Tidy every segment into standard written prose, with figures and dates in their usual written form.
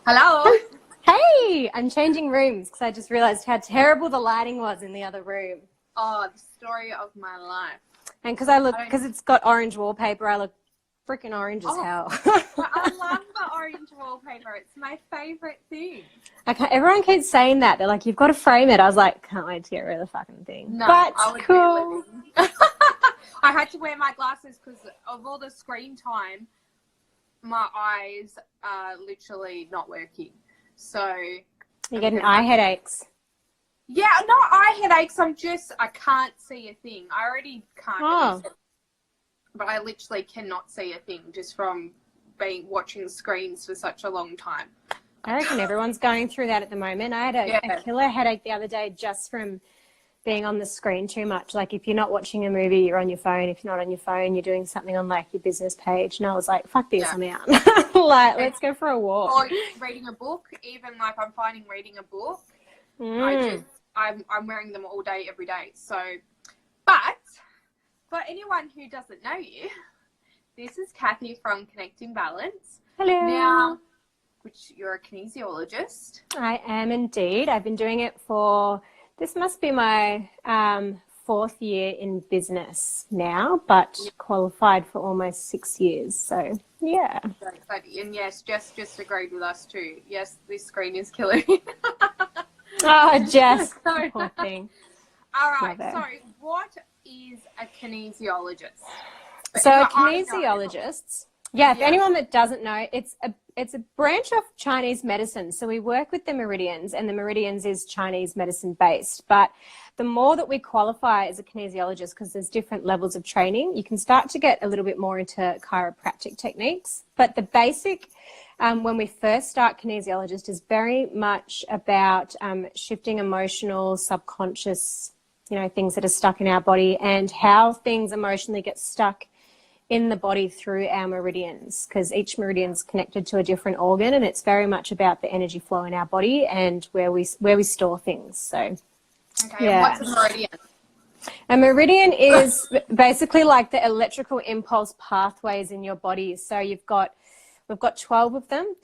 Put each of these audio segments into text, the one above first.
Hello. Hey, I'm changing rooms because I just realized how terrible the lighting was in the other room. Oh, the story of my life. And because it's got orange wallpaper, I look freaking orange as hell. But I love the orange wallpaper. It's my favorite thing. Everyone keeps saying that. They're like, you've got to frame it. I was like, can't wait to get rid of the fucking thing. No, but I would cool. I had to wear my glasses because of all the screen time. My eyes are literally not working. So You're getting eye headaches. yeah, not eye headaches. I can't see a thing. I already can't. But I literally cannot see a thing just from watching screens for such a long time. I reckon everyone's going through that at the moment. I had a killer headache the other day just from being on the screen too much. Like if you're not watching a movie, you're on your phone. If you're not on your phone, you're doing something on like your business page. And I was like, fuck this, I'm out. Like, let's go for a walk. Or reading a book, even like I'm finding reading a book. I'm wearing them all day, every day. So, but for anyone who doesn't know you, this is Kathy from Connecting Balance. Hello. Now, which you're a kinesiologist. I am indeed. I've been doing it for, this must be my 4th year in business now, but qualified for almost 6 years. So, yeah. And yes, Jess just agreed with us too. Yes, this screen is killing me. Oh, Jess. Poor thing. All right. So what is a kinesiologist? So kinesiologists, if anyone that doesn't know, it's a branch of Chinese medicine. So we work with the meridians, and the meridians is Chinese medicine based. But the more that we qualify as a kinesiologist, because there's different levels of training, you can start to get a little bit more into chiropractic techniques. But the basic, when we first start kinesiologist, is very much about shifting emotional, subconscious, things that are stuck in our body, and how things emotionally get stuck in the body through our meridians, because each meridian is connected to a different organ, and it's very much about the energy flow in our body and where we store things. So, what's a meridian? A meridian is basically like the electrical impulse pathways in your body. So we've got 12 of them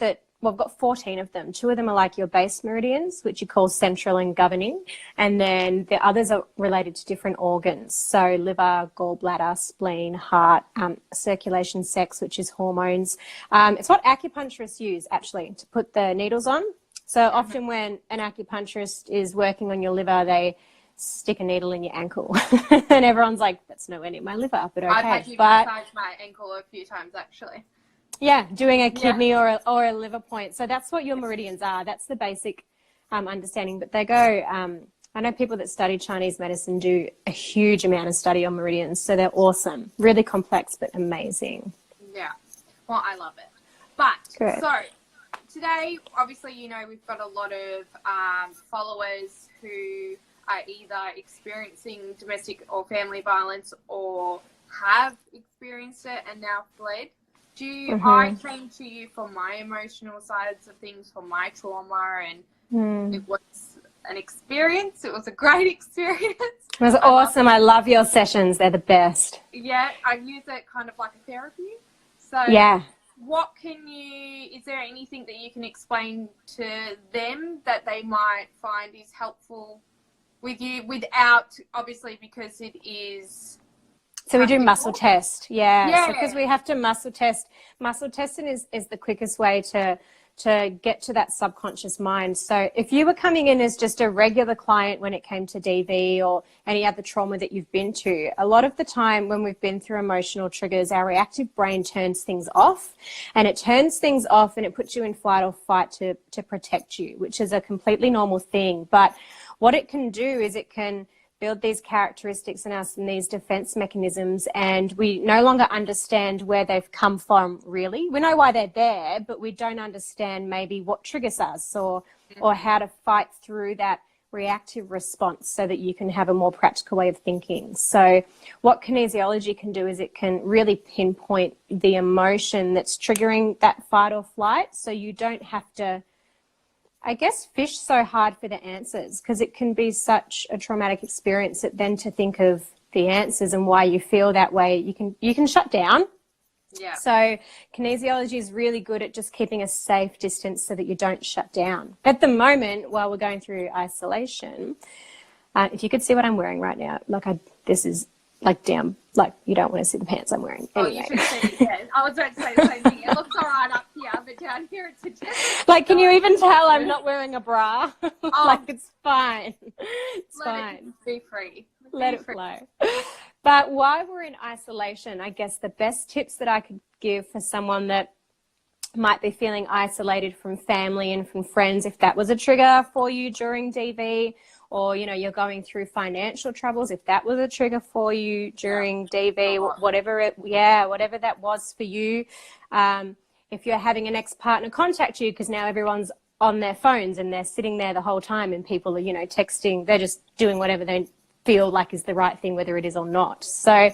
we've got 14 of them. 2 of them are like your base meridians, which you call central and governing. And then the others are related to different organs. So liver, gallbladder, spleen, heart, circulation, sex, which is hormones. It's what acupuncturists use, actually, to put the needles on. So often when an acupuncturist is working on your liver, they stick a needle in your ankle. And everyone's like, that's nowhere near my liver, but okay. I've had you massage my ankle a few times, actually. Yeah, doing a kidney or a liver point. So that's what your meridians are. That's the basic understanding. But they go, I know people that study Chinese medicine do a huge amount of study on meridians. So they're awesome, really complex, but amazing. Yeah, well, I love it. But, Good. So today, obviously, we've got a lot of followers who are either experiencing domestic or family violence or have experienced it and now fled. I came to you for my emotional sides of things, for my trauma, and it was an experience. It was a great experience. It was awesome. I love your sessions. They're the best. Yeah, I use it kind of like a therapy. So is there anything that you can explain to them that they might find is helpful with you without, obviously, because it is... So we do muscle test, So because we have to muscle test. Muscle testing is the quickest way to get to that subconscious mind. So if you were coming in as just a regular client when it came to DV or any other trauma that you've been to, a lot of the time when we've been through emotional triggers, our reactive brain turns things off, and it puts you in flight or fight to protect you, which is a completely normal thing. But what it can do is it can build these characteristics in us and these defense mechanisms, and we no longer understand where they've come from, really. We know why they're there, but we don't understand maybe what triggers us or how to fight through that reactive response so that you can have a more practical way of thinking. So what kinesiology can do is it can really pinpoint the emotion that's triggering that fight or flight, so you don't have to, I guess, fish so hard for the answers, because it can be such a traumatic experience that then to think of the answers and why you feel that way, you can shut down Yeah. So kinesiology is really good at just keeping a safe distance so that you don't shut down. At the moment, while we're going through isolation, if you could see what I'm wearing right now, this is like down, like you don't want to see the pants I'm wearing. Anyway. Oh, you should see, yeah. I was about to say the same thing. It looks all right up here, but down here it's a like, can you even tell I'm not wearing a bra? Oh, like, it's fine. It's fine. It be free. Let it flow. But while we're in isolation, I guess the best tips that I could give for someone that might be feeling isolated from family and from friends, if that was a trigger for you during DV, or, you know, you're going through financial troubles, if that was a trigger for you during DV, whatever that was for you. If you're having an ex-partner contact you because now everyone's on their phones and they're sitting there the whole time and people are, you know, texting, they're just doing whatever they feel like is the right thing, whether it is or not. So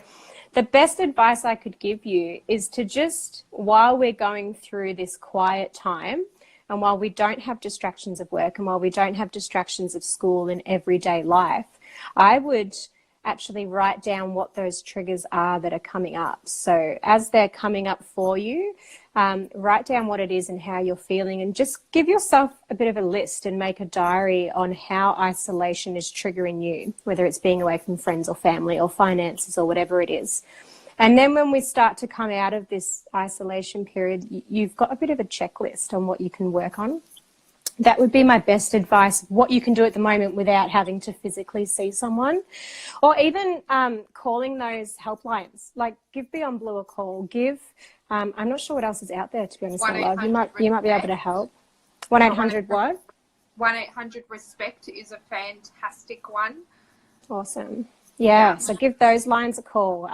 the best advice I could give you is to just, while we're going through this quiet time, and while we don't have distractions of work, and while we don't have distractions of school and everyday life, I would actually write down what those triggers are that are coming up. So as they're coming up for you, write down what it is and how you're feeling, and just give yourself a bit of a list and make a diary on how isolation is triggering you, whether it's being away from friends or family or finances or whatever it is. And then when we start to come out of this isolation period, you've got a bit of a checklist on what you can work on. That would be my best advice, what you can do at the moment without having to physically see someone. Or even calling those helplines, like give Beyond Blue a call, I'm not sure what else is out there, to be honest, my love. You might be able to help. 1-800 what? 1-800-RESPECT is a fantastic one. Awesome. Yeah, so give those lines a call.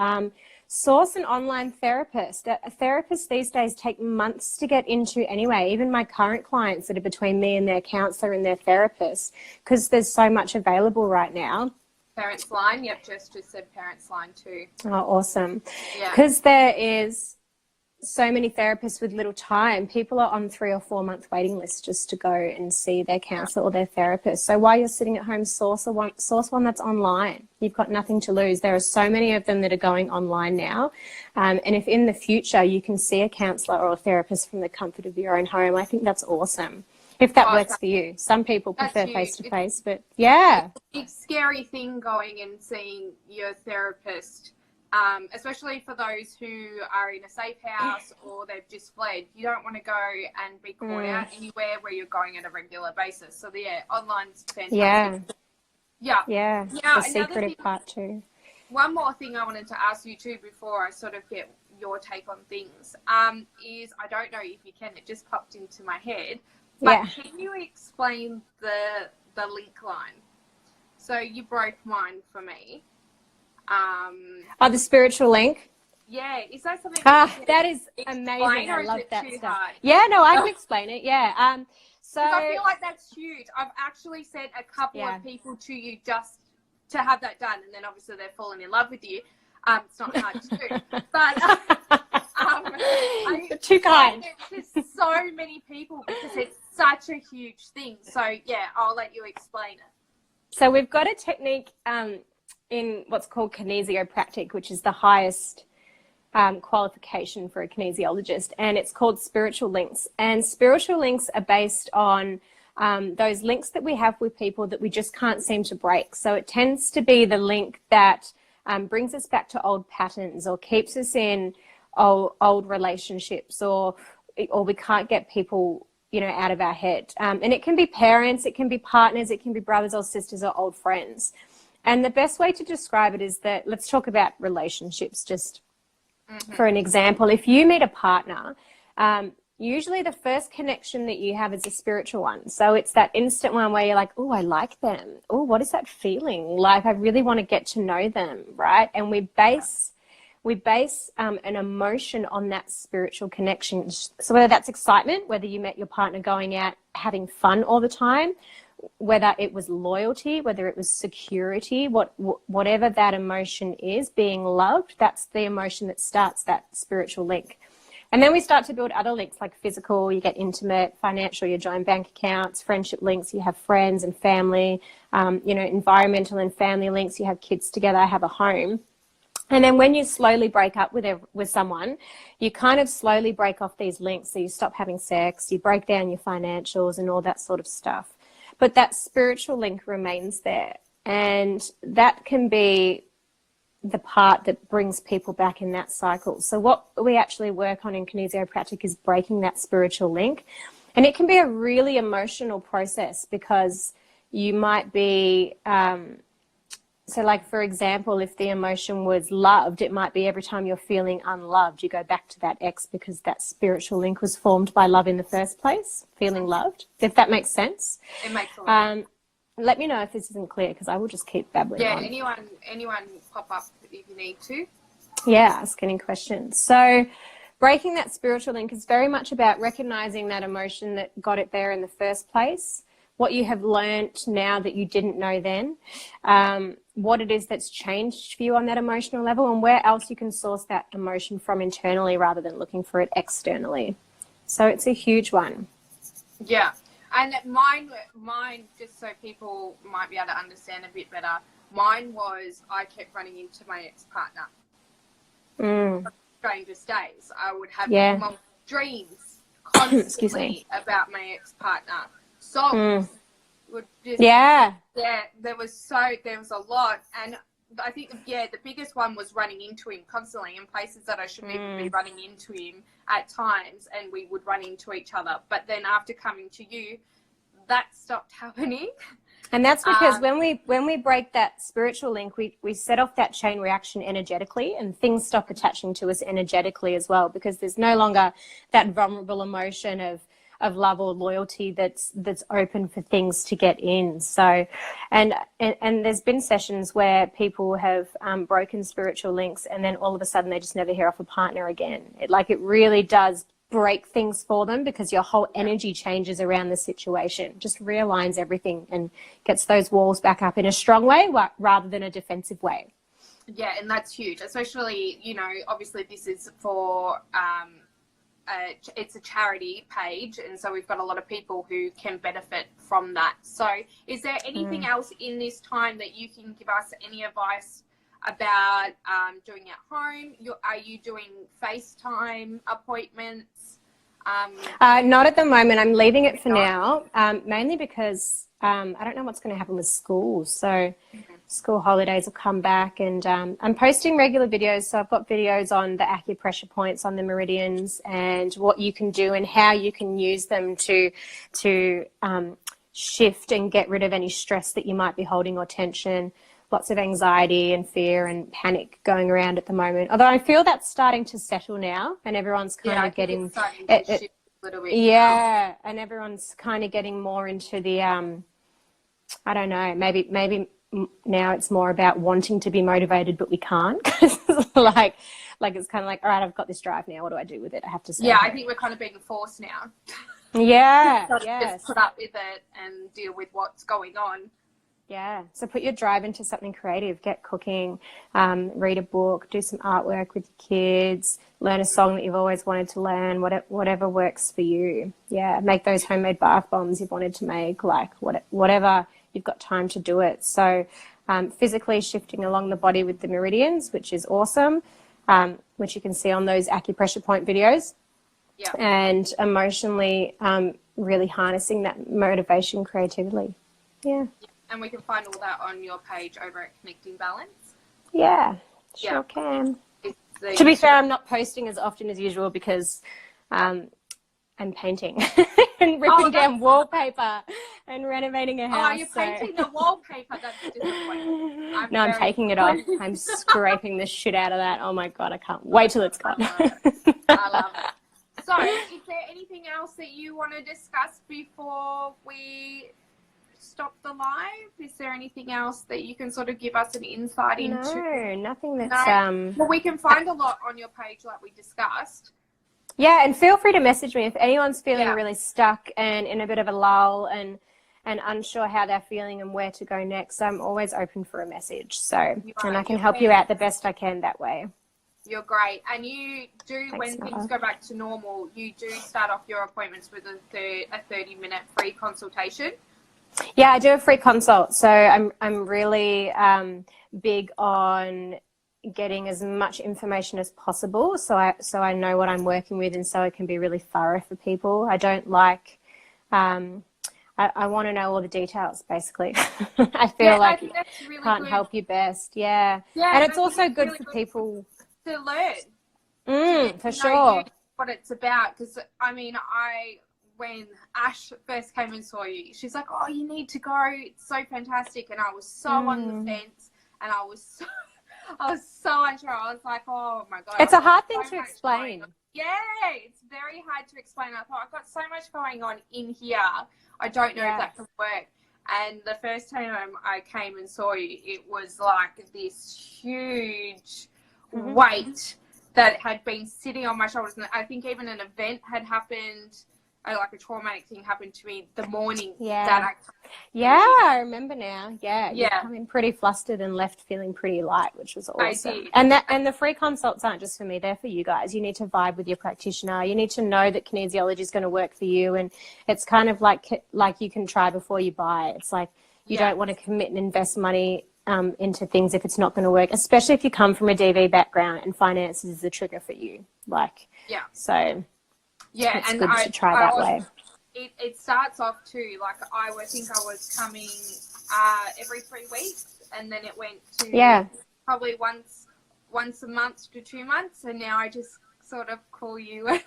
Source an online therapist. Therapists these days take months to get into anyway. Even my current clients that are between me and their counsellor and their therapist, because there's so much available right now. Parents Line, yep, Jess just said Parents Line too. Oh, awesome. Yeah. Because there is so many therapists with little time. People are on 3 or 4 month waiting lists just to go and see their counsellor or their therapist. So while you're sitting at home, source one that's online. You've got nothing to lose. There are so many of them that are going online now. And if in the future you can see a counsellor or a therapist from the comfort of your own home, I think that's awesome. If that works for you. Some people prefer face-to-face, but yeah. It's a big scary thing going and seeing your therapist. Especially for those who are in a safe house or they've just fled. You don't want to go and be caught out anywhere where you're going on a regular basis. So, yeah, online's fantastic. Yeah. The secretive part too. One more thing I wanted to ask you too before I sort of get your take on things is, I don't know if you can, it just popped into my head, but can you explain the link line? So you broke mine for me. The spiritual link. Yeah, is that something? That is amazing. I love that stuff. Hard? Yeah, no, I can explain it. Yeah. So I feel like that's huge. I've actually sent a couple of people to you just to have that done, and then obviously they're falling in love with you. It's not hard to do, but too kind. To so many people because it's such a huge thing. So yeah, I'll let you explain it. So we've got a technique in what's called kinesiopractic, which is the highest qualification for a kinesiologist, and it's called spiritual links. And spiritual links are based on those links that we have with people that we just can't seem to break. So it tends to be the link that brings us back to old patterns or keeps us in old relationships, or we can't get people, out of our head. And it can be parents, it can be partners, it can be brothers or sisters or old friends. And the best way to describe it is that, let's talk about relationships just for an example. If you meet a partner, usually the first connection that you have is a spiritual one. So it's that instant one where you're like, oh, I like them. Oh, what is that feeling? Like, I really want to get to know them, right? And we base an emotion on that spiritual connection. So whether that's excitement, whether you met your partner going out having fun all the time, whether it was loyalty, whether it was security, whatever that emotion is, being loved, that's the emotion that starts that spiritual link. And then we start to build other links like physical, you get intimate, financial, you join bank accounts, friendship links, you have friends and family, environmental and family links, you have kids together, have a home. And then when you slowly break up with someone, you kind of slowly break off these links. So you stop having sex, you break down your financials and all that sort of stuff. But that spiritual link remains there. And that can be the part that brings people back in that cycle. So what we actually work on in kinesiopractic is breaking that spiritual link. And it can be a really emotional process because you might be... So like, for example, if the emotion was loved, it might be every time you're feeling unloved, you go back to that ex because that spiritual link was formed by love in the first place, feeling loved, if that makes sense. It makes a lot. Let me know if this isn't clear because I will just keep babbling on. Anyone pop up if you need to. Yeah, ask any questions. So breaking that spiritual link is very much about recognizing that emotion that got it there in the first place, what you have learnt now that you didn't know then, what it is that's changed for you on that emotional level, and where else you can source that emotion from internally rather than looking for it externally. So it's a huge one. Yeah. And mine, just so people might be able to understand a bit better, mine was I kept running into my ex-partner. Strangest days. I would have dreams constantly about my ex-partner. Songs would just... Yeah, there was a lot. And I think, the biggest one was running into him constantly in places that I shouldn't even be running into him at times, and we would run into each other. But then after coming to you, that stopped happening. And that's because when we break that spiritual link, we set off that chain reaction energetically, and things stop attaching to us energetically as well, because there's no longer that vulnerable emotion of love or loyalty that's open for things to get in. So, and there's been sessions where people have broken spiritual links, and then all of a sudden they just never hear off a partner again. It really does break things for them, because your whole energy changes around the situation, just realigns everything and gets those walls back up in a strong way rather than a defensive way. Yeah, and that's huge, especially, obviously this is for it's a charity page, and so we've got a lot of people who can benefit from that. So is there anything else in this time that you can give us any advice about doing at home? Are you doing FaceTime appointments? Not at the moment. I'm leaving it for now, mainly because I don't know what's going to happen with school. So school holidays will come back, and I'm posting regular videos. So I've got videos on the acupressure points on the meridians and what you can do and how you can use them to shift and get rid of any stress that you might be holding or tension. Lots of anxiety and fear and panic going around at the moment. Although I feel that's starting to settle now, and everyone's kind of getting starting to shift a little bit. Yeah, and everyone's kind of getting more into the I don't know, maybe now it's more about wanting to be motivated, but we can't. like it's kind of like, all right, I've got this drive now. What do I do with it? I have to say. Yeah, I think we're kind of being forced now. Yeah, just put up with it and deal with what's going on. Yeah, so put your drive into something creative. Get cooking, read a book, do some artwork with your kids, learn a song that you've always wanted to learn, whatever works for you. Yeah, make those homemade bath bombs you've wanted to make, whatever you've got time to do it. So physically shifting along the body with the meridians, which is awesome, which you can see on those acupressure point videos. Yeah. And emotionally really harnessing that motivation creatively. Yeah. And we can find all that on your page over at Connecting Balance. Yeah, sure can. To be fair, I'm not posting as often as usual because I'm painting and ripping down wallpaper and renovating a house. Oh, you're painting the wallpaper. That's disappointing. I'm taking it off. I'm scraping the shit out of that. Oh my God, I can't wait till it's gone. I love it. So, is there anything else that you want to discuss before we stop the live? Is there anything else that you can sort of give us an insight into? No, nothing that's Well, we can find a lot on your page like we discussed. Yeah, and feel free to message me if anyone's feeling really stuck and in a bit of a lull and unsure how they're feeling and where to go next. I'm always open for a message. So, and I can help you out the best I can that way. You're great. And you do, when things go back to normal, you do start off your appointments with a 30-minute free consultation. Yeah, I do a free consult. So I'm really big on getting as much information as possible, so I know what I'm working with, and so it can be really thorough for people. I don't like I want to know all the details, basically. I feel like I think that's really can't good. help you best. Yeah. Yeah, And it's also good really for good people to learn. for to sure. know what it's about. Because, I mean, when Ash first came and saw you, she's like, oh, you need to go. It's so fantastic. And I was so on the fence, and I was so unsure. I was like, oh, my God. It's a hard thing to explain. Yeah, it's very hard to explain. I thought, I've got so much going on in here. I don't know if that can work. And the first time I came and saw you, it was like this huge weight that had been sitting on my shoulders. And I think even an event had happened, like a traumatic thing happened to me the morning that I remember now. Yeah, you come in pretty flustered and left feeling pretty light, which was awesome. And the free consults aren't just for me, they're for you guys. You need to vibe with your practitioner. You need to know that kinesiology is going to work for you, and it's kind of like you can try before you buy. It's like you don't want to commit and invest money into things if it's not going to work, especially if you come from a DV background and finances is a trigger for you. So it's good to try that way. It starts off too, like I think I was coming every 3 weeks, and then it went to probably once a month to 2 months, and now I just sort of call you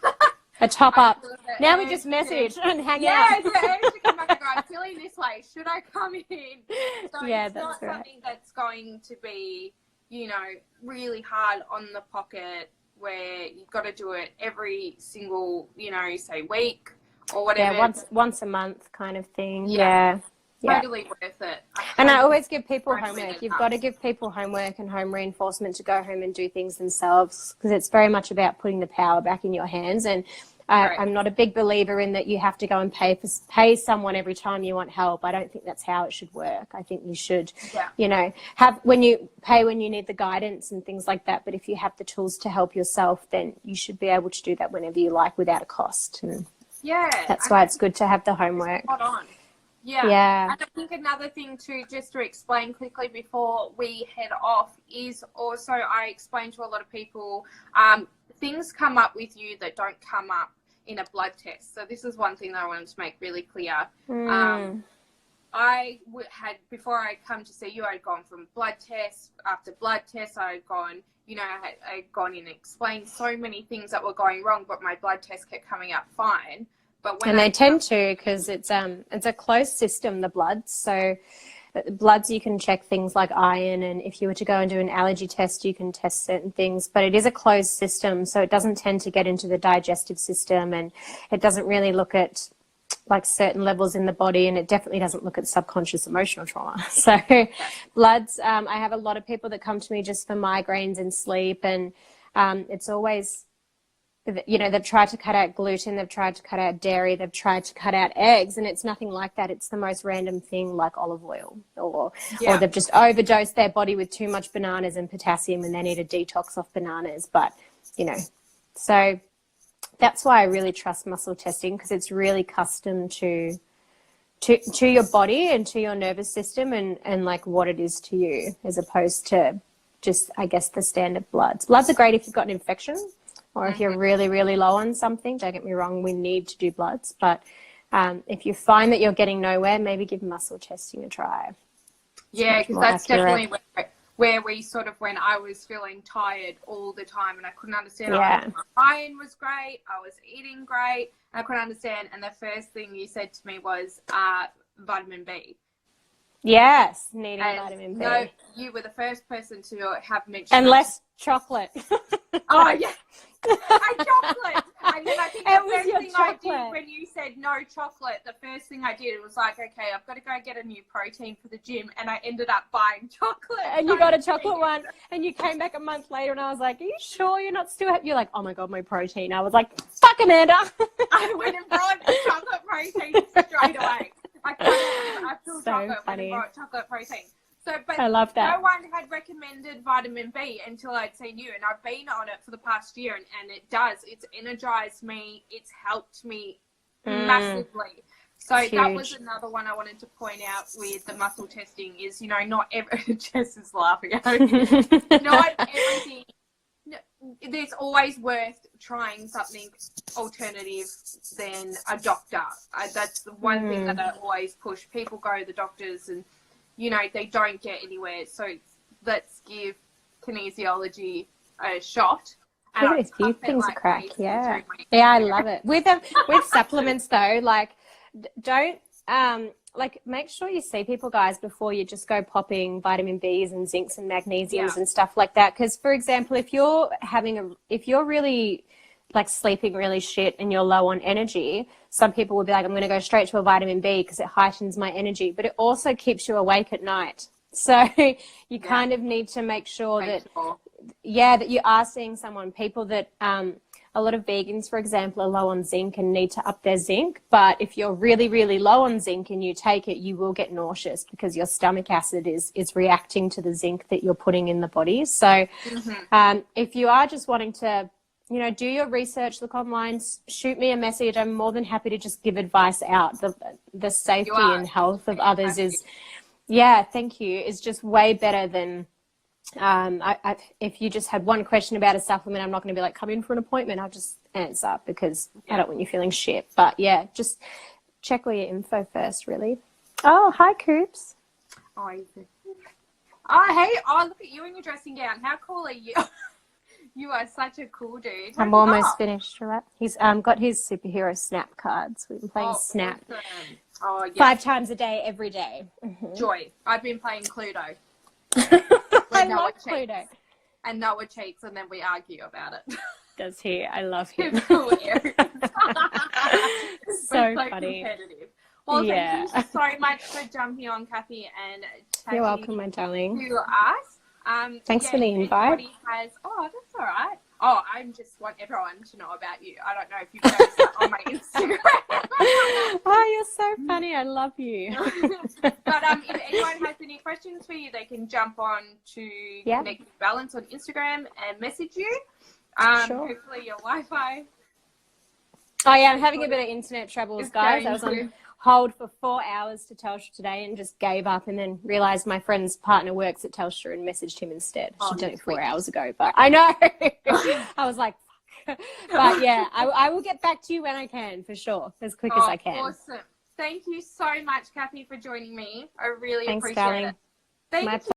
a top up. Now we just message and hang out. Yeah, to come back and go, I'm feeling this way. Should I come in? So it's not something that's going to be, really hard on the pocket, where you've got to do it every single, say week or whatever. Yeah, once a month kind of thing. Yeah. Totally worth it. And I always give people homework. You've got to give people homework and home reinforcement to go home and do things themselves, because it's very much about putting the power back in your hands. And I'm not a big believer in that you have to go and pay someone every time you want help. I don't think that's how it should work. I think you should, have when you need the guidance and things like that. But if you have the tools to help yourself, then you should be able to do that whenever you like without a cost. And that's why it's good to have the homework. Spot on. Yeah. And I think another thing just to explain quickly before we head off, is also I explain to a lot of people, things come up with you that don't come up in a blood test. So this is one thing that I wanted to make really clear. I had, before I come to see you, I'd gone from blood test after blood test. I'd gone, I'd gone in and explained so many things that were going wrong, but my blood test kept coming up fine. But when they tend to, because it's a closed system, the bloods. So bloods, you can check things like iron, and if you were to go and do an allergy test, you can test certain things, but it is a closed system, so it doesn't tend to get into the digestive system, and it doesn't really look at like certain levels in the body, and it definitely doesn't look at subconscious emotional trauma. So bloods, I have a lot of people that come to me just for migraines and sleep, and it's always, they've tried to cut out gluten, they've tried to cut out dairy, they've tried to cut out eggs, and it's nothing like that. It's the most random thing, like olive oil, or they've just overdosed their body with too much bananas and potassium, and they need a detox off bananas. But, so that's why I really trust muscle testing, because it's really custom to your body and to your nervous system, and like what it is to you, as opposed to just, I guess, the standard bloods. Bloods are great if you've got an infection, or if you're really, really low on something. Don't get me wrong, we need to do bloods. But if you find that you're getting nowhere, maybe give muscle testing a try. Yeah, because that's definitely where we sort of, when I was feeling tired all the time and I couldn't understand. My iron was great, I was eating great, I couldn't understand. And the first thing you said to me was vitamin B. Yes, needing vitamin B. No, you were the first person to have mentioned. And less chocolate. Oh, yeah. Chocolate. And then I think the first thing I did when you said no chocolate, the first thing I did was like, okay, I've got to go get a new protein for the gym. And I ended up buying chocolate. And you got a chocolate one. And you came back a month later and I was like, are you sure you're not still happy? You're like, oh my God, my protein. I was like, fuck, Amanda. I went and brought the chocolate protein straight away. I filled chocolate when I brought chocolate protein. So, but I love that. No one had recommended vitamin B until I'd seen you, and I've been on it for the past year, and it does. It's energized me. It's helped me massively. So that was another one I wanted to point out with the muscle testing is, you know, not every, Jess is laughing at me. Not everything, there's always worth trying something alternative than a doctor. That's the one thing that I always push. People go to the doctors and, you know, they don't get anywhere. So let's give kinesiology a shot. Give it a few things a crack, yeah. Yeah, I love it. With supplements though, like don't like make sure you see people, guys, before you just go popping vitamin Bs and zincs and magnesiums and stuff like that. Because, for example, if you're really like sleeping really shit and you're low on energy, some people will be like, I'm going to go straight to a vitamin B because it heightens my energy, but it also keeps you awake at night. So you kind of need to make sure that you are seeing someone. People that a lot of vegans, for example, are low on zinc and need to up their zinc. But if you're really, really low on zinc and you take it, you will get nauseous because your stomach acid is reacting to the zinc that you're putting in the body. So if you are just wanting to, you know, do your research, look online, shoot me a message. I'm more than happy to just give advice out. The safety and health of others is, thank you, is just way better than if you just had one question about a supplement, I'm not going to be like, come in for an appointment. I'll just answer because I don't want you feeling shit. But yeah, just check all your info first, really. Oh, hi, Coops. Oh, hey. Oh, look at you in your dressing gown. How cool are you? You are such a cool dude. I'm almost finished, right? He's got his superhero Snap cards. We've been playing Snap. Awesome. Oh, 5 times a day, every day. Joy. I've been playing Cluedo. I love Cluedo. And Noah cheats, and then we argue about it. Does he? I love him. so funny. Competitive. Well, thank you so much for jumping on, Kathy, and chatting. You're welcome, my darling. To us. Thanks for the invite. That's all right. Oh, I just want everyone to know about you. I don't know if you've noticed that on my Instagram. Oh, you're so funny. I love you. But if anyone has any questions for you, they can jump on to Connect with Balance on Instagram and message you. Hopefully your Wi-Fi. Oh, yeah, I'm having a bit of internet troubles, guys. I was on hold for 4 hours to Telstra today and just gave up, and then realised my friend's partner works at Telstra and messaged him instead. She did it 4 hours ago, but I know. I was like, fuck. But yeah, I will get back to you when I can, for sure, as quick as I can. Awesome. Thank you so much, Kathy, for joining me. I really Thanks, appreciate darling. it. Thank you.